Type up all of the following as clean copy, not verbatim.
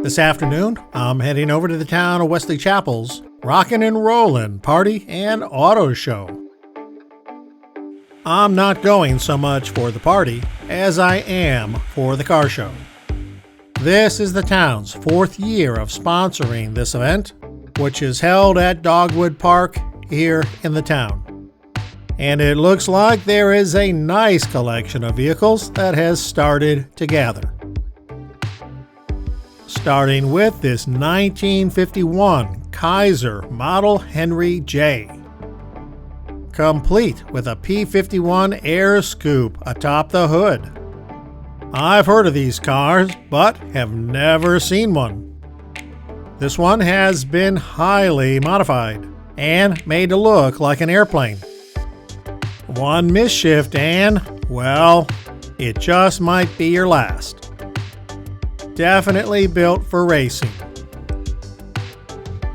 This afternoon, I'm heading over to the town of Wesley Chapel's Rockin' and Rollin' Party and Auto Show. I'm not going so much for the party as I am for the car show. This is the town's 4th year of sponsoring this event, which is held at Dogwood Park here in the town. And it looks like there is a nice collection of vehicles that has started to gather. Starting with this 1951 Kaiser Model Henry J. Complete with a P51 air scoop atop the hood. I've heard of these cars, but have never seen one. This one has been highly modified and made to look like an airplane. One misshift and, well, it just might be your last. Definitely built for racing.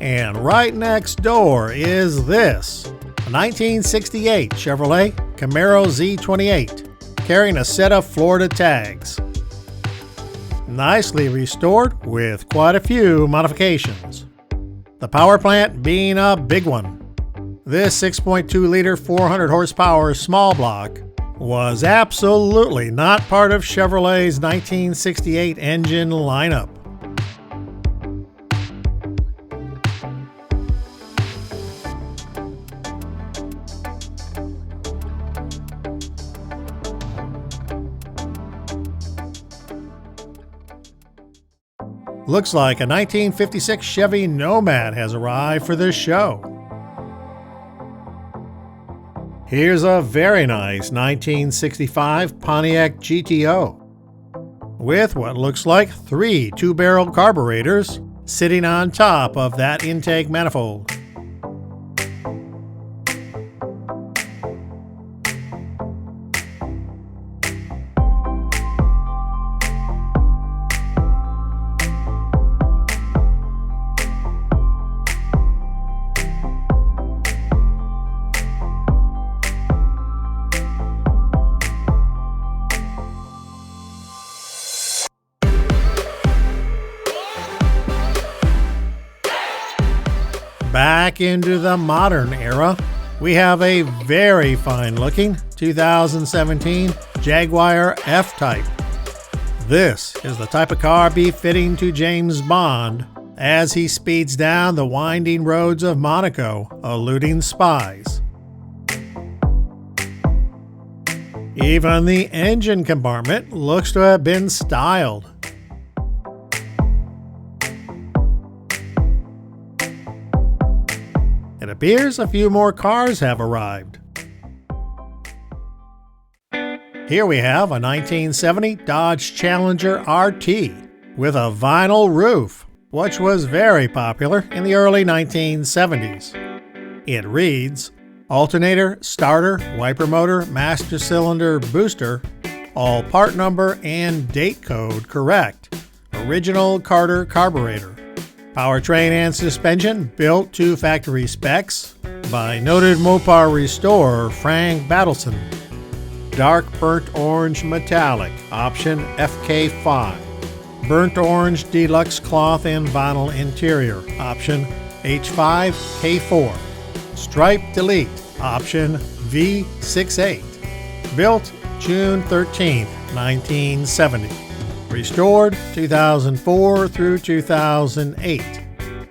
And right next door is this, a 1968 Chevrolet Camaro Z28, carrying a set of Florida tags. Nicely restored with quite a few modifications. The power plant being a big one. This 6.2-liter 400 horsepower small block was absolutely not part of Chevrolet's 1968 engine lineup. Looks like a 1956 Chevy Nomad has arrived for this show. Here's a very nice 1965 Pontiac GTO with what looks like 3 two-barrel carburetors sitting on top of that intake manifold. Back into the modern era, we have a very fine-looking 2017 Jaguar F-Type. This is the type of car befitting to James Bond as he speeds down the winding roads of Monaco, eluding spies. Even the engine compartment looks to have been styled. It appears a few more cars have arrived. Here we have a 1970 Dodge Challenger RT with a vinyl roof, which was very popular in the early 1970s. It reads, alternator, starter, wiper motor, master cylinder, booster, all part number and date code correct. Original Carter carburetor. Powertrain and suspension built to factory specs by noted Mopar restorer Frank Battleson. Dark burnt orange metallic, option FK5. Burnt orange deluxe cloth and vinyl interior, option H5K4. Stripe delete, option V68. Built June 13, 1970. Restored 2004 through 2008.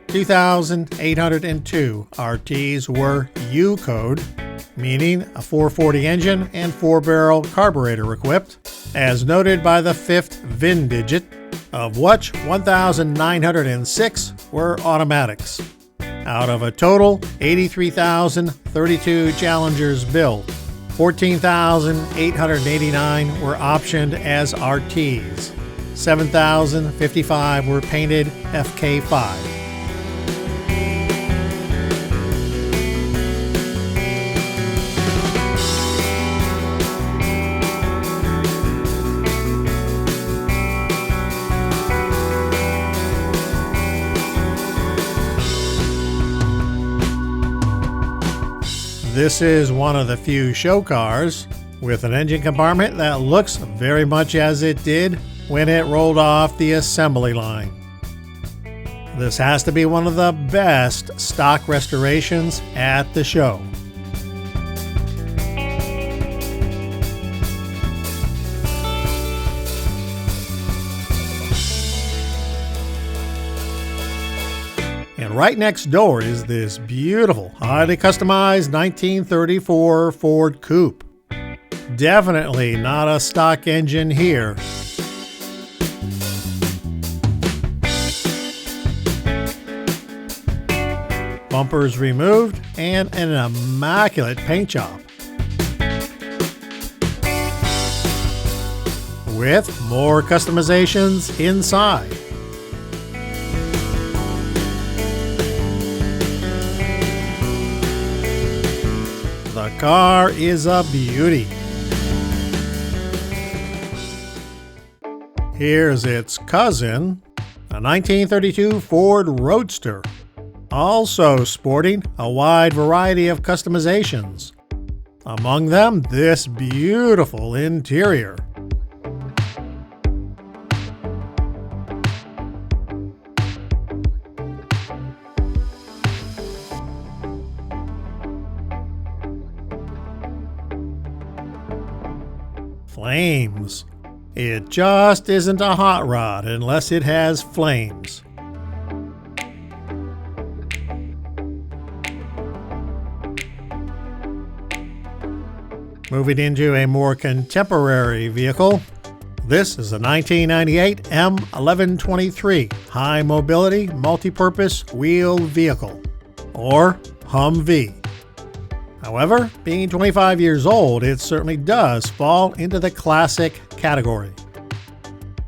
2,802 RTs were U code, meaning a 440 engine and 4-barrel carburetor equipped, as noted by the 5th VIN digit, of which 1,906 were automatics. Out of a total 83,032 Challengers built, 14,889 were optioned as RTs. 7,055 were painted FK5. This is one of the few show cars with an engine compartment that looks very much as it did when it rolled off the assembly line. This has to be one of the best stock restorations at the show. And right next door is this beautiful, highly customized 1934 Ford Coupe. Definitely not a stock engine here. Bumpers removed and an immaculate paint job. With more customizations inside. The car is a beauty. Here's its cousin, a 1932 Ford Roadster, also sporting a wide variety of customizations. Among them, this beautiful interior. Flames. It just isn't a hot rod unless it has flames. Moving into a more contemporary vehicle, this is a 1998 M1123 High Mobility Multi-Purpose Wheeled Vehicle, or Humvee. However, being 25 years old, it certainly does fall into the classic category.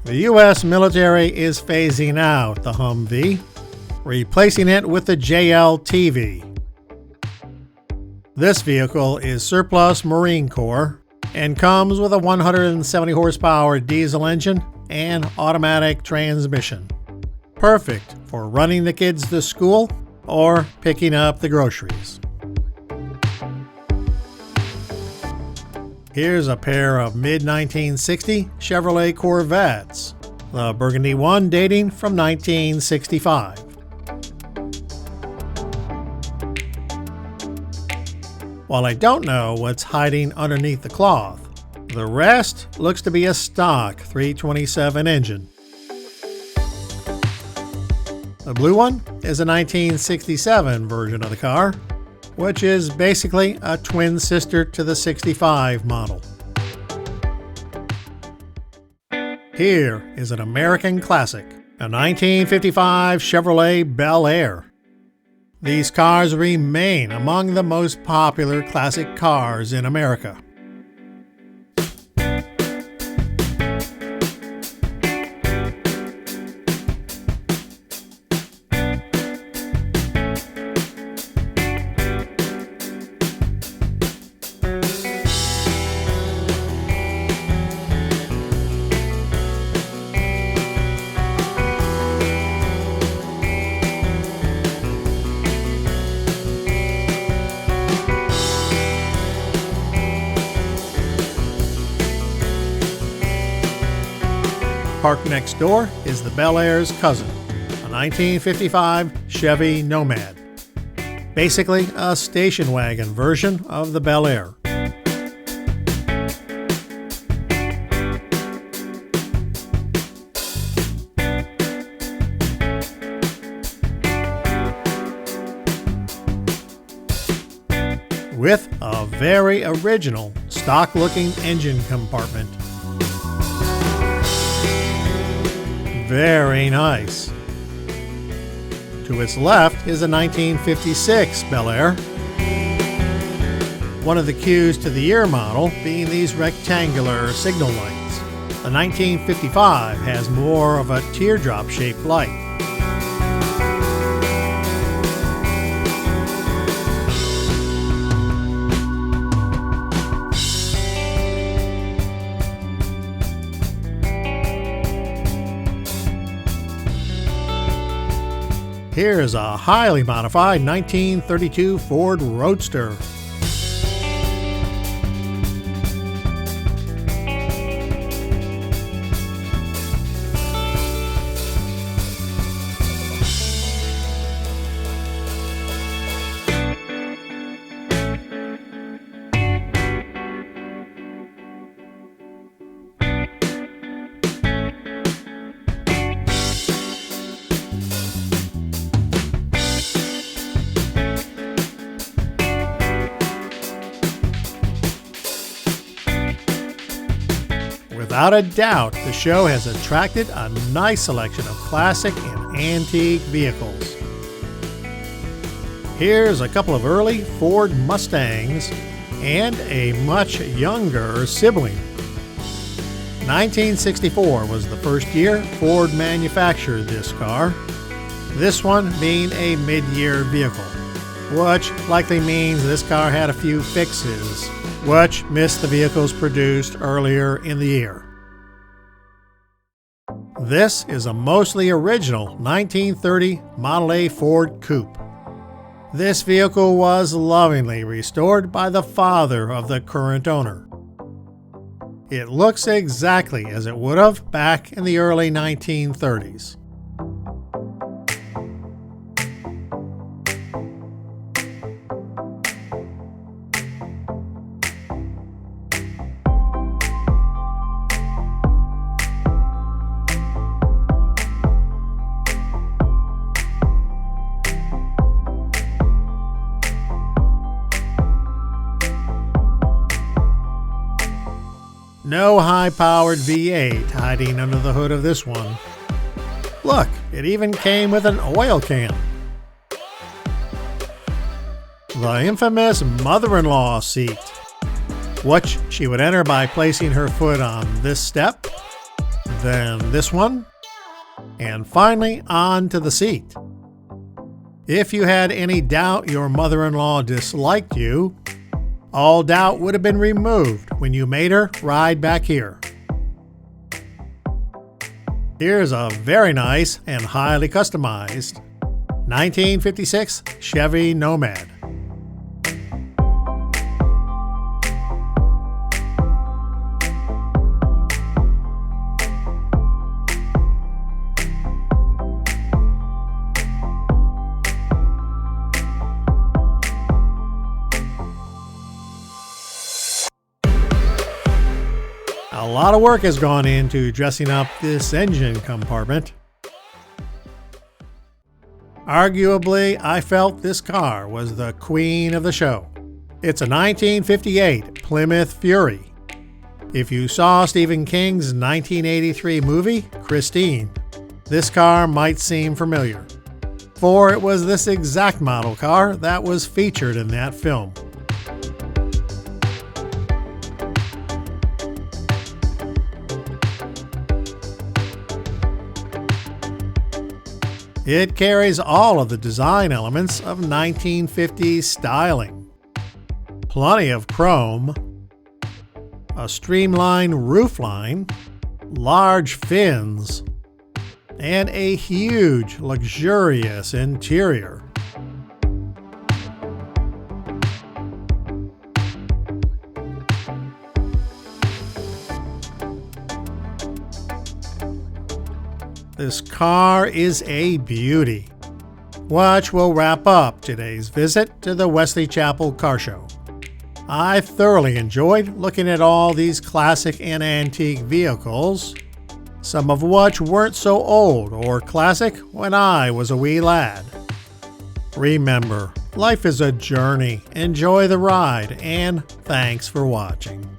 The U.S. military is phasing out the Humvee, replacing it with the JLTV. This vehicle is surplus Marine Corps and comes with a 170 horsepower diesel engine and automatic transmission. Perfect for running the kids to school or picking up the groceries. Here's a pair of mid-1960 Chevrolet Corvettes, the burgundy one dating from 1965. While I don't know what's hiding underneath the cloth, the rest looks to be a stock 327 engine. The blue one is a 1967 version of the car, which is basically a twin sister to the 65 model. Here is an American classic, a 1955 Chevrolet Bel Air. These cars remain among the most popular classic cars in America. Parked next door is the Bel Air's cousin, a 1955 Chevy Nomad. Basically a station wagon version of the Bel Air. With a very original stock-looking engine compartment. Very nice. To its left is a 1956 Bel Air. One of the cues to the year model being these rectangular signal lights. The 1955 has more of a teardrop-shaped light. Here's a highly modified 1932 Ford Roadster. Without a doubt, the show has attracted a nice selection of classic and antique vehicles. Here's a couple of early Ford Mustangs and a much younger sibling. 1964 was the first year Ford manufactured this car, this one being a mid-year vehicle, which likely means this car had a few fixes, which missed the vehicles produced earlier in the year. This is a mostly original 1930 Model A Ford Coupe. This vehicle was lovingly restored by the father of the current owner. It looks exactly as it would have back in the early 1930s. No high-powered V8 hiding under the hood of this one. Look, it even came with an oil can. The infamous mother-in-law seat, which she would enter by placing her foot on this step, then this one, and finally onto the seat. If you had any doubt your mother-in-law disliked you, all doubt would have been removed when you made her ride back here. Here's a very nice and highly customized 1956 Chevy Nomad. A lot of work has gone into dressing up this engine compartment. Arguably, I felt this car was the queen of the show. It's a 1958 Plymouth Fury. If you saw Stephen King's 1983 movie, Christine, this car might seem familiar, for it was this exact model car that was featured in that film. It carries all of the design elements of 1950s styling. Plenty of chrome, a streamlined roofline, large fins, and a huge, luxurious interior. This car is a beauty, which will wrap up today's visit to the Wesley Chapel Car Show. I thoroughly enjoyed looking at all these classic and antique vehicles, some of which weren't so old or classic when I was a wee lad. Remember, life is a journey. Enjoy the ride, and thanks for watching.